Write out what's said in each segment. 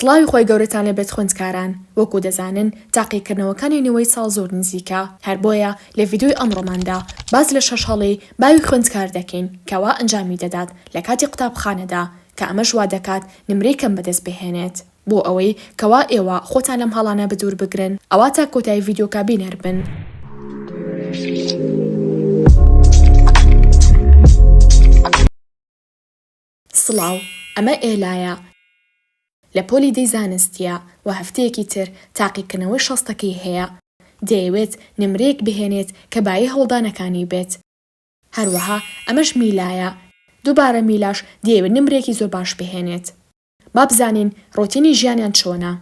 سڵاوی خۆی گەورەتان لەبێت خوێندکاران، وەکو دەزانن تاقیکردنەوەکانی نوێی ساڵ زۆر نزیکە، هەر بۆیە لە ڤیدیۆی ئەمڕۆماندا باز لە 6 هەڵەی باوی خوێندکار دەکەین کەوا ئەنجامی دەدات لە کاتی قوتابخانەدا کە ئەمەش وا دەکات نمرەی کەم بەدەست بهێنێت بۆ ئەوەی کەوا ئێوە خۆتان لەم هەڵانە بەدوور بگرن. ئەوا تا کۆتایی ڤیدیۆکە بینەر بن. سڵاو، ئەمە ئێلایە لە پۆلی دەی زانستیە و هەفتەیەکی تر تاقیکردنەوەی 60ەکەی هەیە. دەیەوێت نمرەیەک بهێنێت کە بای هەوڵدانەکانی بێت. هەروەها ئەمەش میلایە. دووبارە میلاش دەیەوێت نمرێکی زۆر باش بهێنێت. با بزانین ڕۆتینی ژیانیان چۆنە.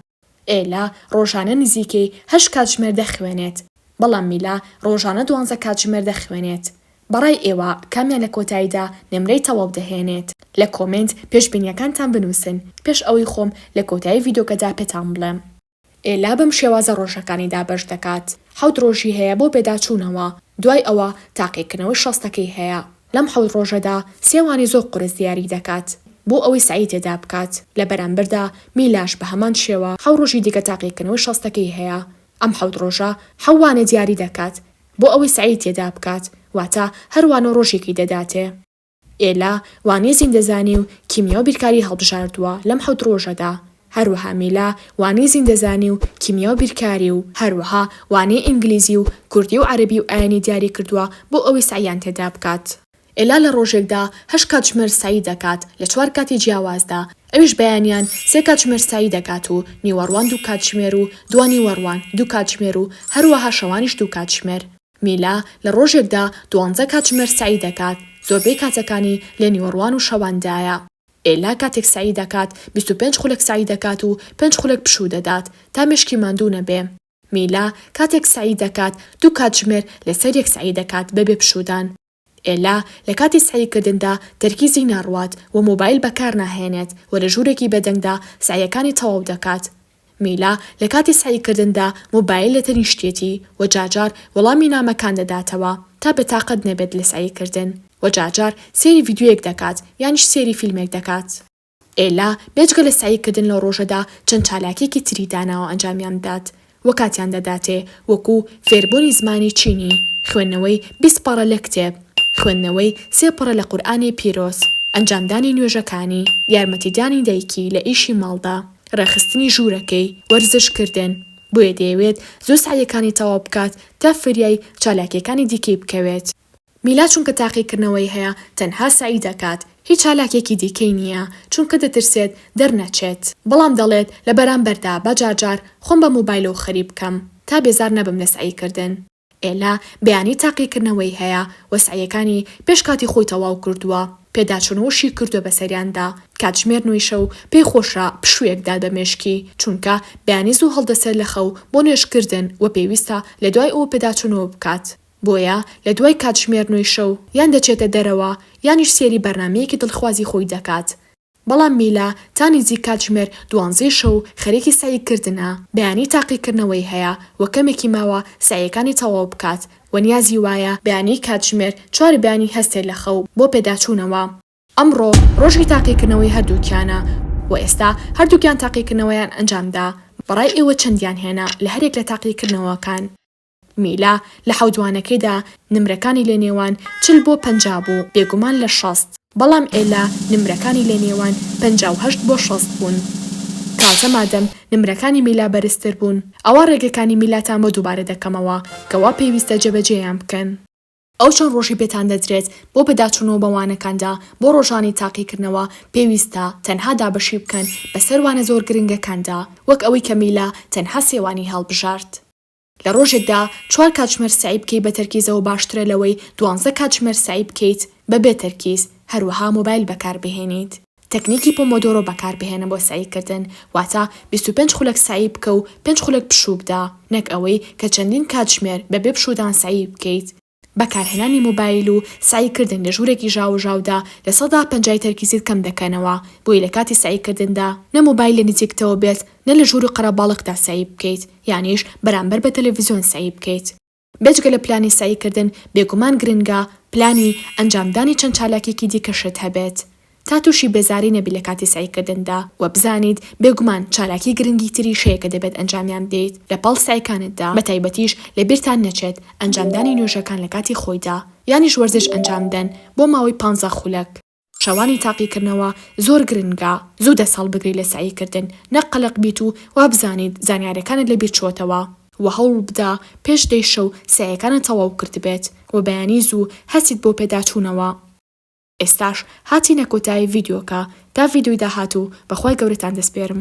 ئێلا ڕۆژانە نزیکەی 8 کاتژمێر دەخوێنێت، بەڵام میلا ڕۆژانە 12 کاتژمێر دەخوێنێت. بەڕای ئێوە کامیان لە کۆتاییدا نمرەی تەواو دەهێنێت؟ لە کۆمنت پێشبینیەکانتان بنووسن پێش ئەوەی خۆم لە کۆتایی ڤیدیۆکەدا پێتان بڵێم. ئێلا بەم شێوازە ڕۆژەکانیدا بەش دەکات. 7 ڕۆژی هەیە بۆ پێداچوونەوە، دوای ئەوە تاقیکردنەوەی 60ەکەی هەیە. لەم 7 ڕۆژەدا سێوانی زۆر قورس دیاری دەکات بۆ ئەوەی سعی تێدا بکات. لە بەرامبەردا میلاش بە هەمان شێوە 7 ڕۆژی دیکە تاقیکردنەوەی 60ەکەی هەیە. ئەم 7 ڕۆژە حەوانە دیاری دەکات بۆ ئەوەی سعی تێدا بکات، واتە هەروانە ڕۆژێکی دەداتێ. ئێلا وانەی زیندەزانی و کیمیا و بیرکاری هەڵبژاردووە لەم 7 ڕۆژەدا. هەروەها میلا وانەی زیندەزانی و کیمیا و بیرکاری و هەروەها وانەی ئینگلیزی و کوردی و عەربی و ئایانی دیاری کردووە بۆ ئەوەی سعیان تێدا بکات. ئێلا لە ڕۆژێکدا 8 کاتژمێر سعی دەکات لە 4 کاتی جیاوازدا. ئەویش بەیانیان 3 کاتژمێر سعی دەکات و نیوەڕوان 2 کاتژمێر و دوانی وەڕوان 2 کاتژمێر و هەروەها شەوانیش 2 کاتژمێر. میلا لە ڕۆژێکدا 12 کاتژمێر سعی دەکات، زۆربەی کاتەکانی لە نیوەڕوان و شەواندایە. ئێلا کاتێک سعی دەکات 25 خولەک سعی دەکات و 5 خولەک پشوو دەدات تا مشکی ماندوو نەبێ. میلا کاتێک سعی دەکات 2 کاتژمێر لەسەر یەک سعی دەکات بەبێ پشوودان. ئێلا لە کاتی سعیکردندا تەرکیزی ناڕوات و مۆبایل بەکار ناهێنێت و لە ژوورێکی بەدەنگدا سعیەکانی تەواو دەکات. میلا لە کاتی سعیکردندا مۆبایل لە تەنیشتێتی و جاجار وەڵامی نامەکان دەداتەوە تا بێتاقەت نەبێت لە سعیکردن و جاجار سێری ڤیدیۆیەک دەکات یانیش سێری فیلمێک دەکات. ئێلا بێجگە لە سعیکردن لە ڕۆژەدا چەند چالاکێکی تری داناوە ئەنجامیان بدات و کاتیان دەداتێ، وەکو فێربوونی زمانی چینی، خوێندنەوەی 20 پەڕە لە کتێب، خوێندنەوەی 3 پەڕە لە قورئانی پیرۆز، ئەنجامدانی نوێژەکانی، یارمەتیدانی دایکی لە ئیشی ماڵدا، ڕێخستنی ژوورەکەی، وەرزشکردن. بۆیە دەیەوێت زۆر سعیەکانی تەواو بکات تا فریای چالاکیەکانی دیکەی بکەوێت. میلا چونکە تاقیکردنەوەی هەیە تەنها سعی دەکات، هیچ چالاکێکی دیکەی نییە چونکە دەترسێت دەرنەچێت، بەڵام دەڵێت لە بەرامبەردا بە جاجار خۆم بە مۆبایلەوە خەریب بکەم تا بێزار نەبم لە سعیکردن. ئێلا بەیانی تاقیکردنەوەی هەیە و سعیەکانی پێش کاتی خۆی تەواو کردووە، پێداچوونەوەشی کردووە بەسەریاندا. کاتژمێر نوێی شەو پێی خۆشە پشوویەکدا بە مێشکی چونکە بەیانی زوو هەڵدەسەر لە خەو بۆ نوێژکردن و پێویستە لە دوای ئەوە پێداچوونەوە بکات. بۆیە لە دوای کاتژمێر نوێی شەو یان دەچێتە دەرەوە یانیش سێری بەرنامەیەکی دڵخوازی خۆی دەکات. بەڵام میلا تا نزیک کاتژمێر 12 شەو خەریکی سعیکردنە، بەیانی تاقیکردنەوەی هەیە و کەمێکی ماوە سعیەکانی تەواو بکات و نیازی وایە بەیانی کاتژمێر 4 بەیانی هەستێت لە خەو بۆ پێداچوونەوە. ئەمڕۆ ڕۆژی تاقیکردنەوەی هەردووکیانە و ئێستا هەردووکیان تاقیکردنەوەیان ئەنجامدا. بەڕای ئێوە چەندیان هێنا لە هەرێک لە تاقیکردنەوەکان؟ میلا لە حەوتوانەکەیدا نمرەکانی لە نێوان 40 بۆ 50 بوو، بێگومان لە 60. بەڵام ئێلا نمرەکانی لە نێوان 58 بۆ 60 بوون. کاتە مادەم نمرەکانی میلا بەرزتر بوون، ئەوە ڕێگەکانی میلاتان بۆ دووبارە دەکەمەوە کەوا پێویستە جێبەجێیان بکەن. ئەو چەند ڕۆژی پێتان دەدرێت بۆ پێداچوونەوە بەوانەکاندا بۆ ڕۆژانی تاقیکردنەوە پێویستە تەنها دابەشی بکەن بەسەر وانە زۆر گرنگەکاندا، وەک ئەوەی کە میلا تەنها سێوانی هەڵبژارد. لە ڕۆژێکدا 4 کاتژمێر سعی بکەیت بە تەرکیزەوە باشترە لەوەی 12 کاتژمێر سعی بکەیت بەبێ تەرکیز. هەروەها مۆبایل بەکاربهێنیت. تەکنیکی پۆمۆدۆرۆ بەکاربهێنە بۆ سعیکردن، واتە 25 خولەک سعی بکە و 5 خولەک پشوو بدە، نەک ئەوەی کە چەندین کاتژمێر بەبێ پشوودان سعی بکەیت. بەکارهێنانی مۆبایل و سعیکردن لە ژوورێکی ژاوژاودا لە 150 تەرکیزیت کەم دەکەنەوە، بۆی لە کاتی سعیکردندا نە مۆبایل لە نزیکتەوە بێت نە لە ژوور و قەرەباڵغدا سعی بکەیت، یانیش بەرامبەر بە تەلەڤیزیۆن سعی بکەیت. بێجگە لە پلانی سعیکردن بێگومان گرنگە پلانی ئەنجامدانی چەند چالاکێکی دیکەشت هەبێت. تا تووشی بێزاری نەبی لە کاتی سعیکردندا و بزانیت بێگومان چالاکی گرنگی تری شەیە کە دەبێت ئەنجامیان بدەیت لە پاڵ سعیکانتدا بە تایبەتیش لە بیرتان نەچێت ئەنجامدانی نوێژەکان لە کاتی خۆیدا یانیش وەرزش ئەنجامدەن بۆ ماوەی 15 خولەک. شەوانی تاقیکردنەوە زۆر گرنگە زوو دەسەڵ بگری لە سعیکردن نەقەلق بیت و بزانیت زانیاریەکانت لەبیر چۆتەوە و هەوڵ بدا پێش دەی شەو سعیەکانت تەواو کرد بێت و بەیانی زوو هەسیت بۆ پێداچوونەوە. ئێستاش هاتینە کۆتایی ڤیدیۆکە تا ڤیدیۆی داهاتوو بەخوای گەورەتان دەسپێرم.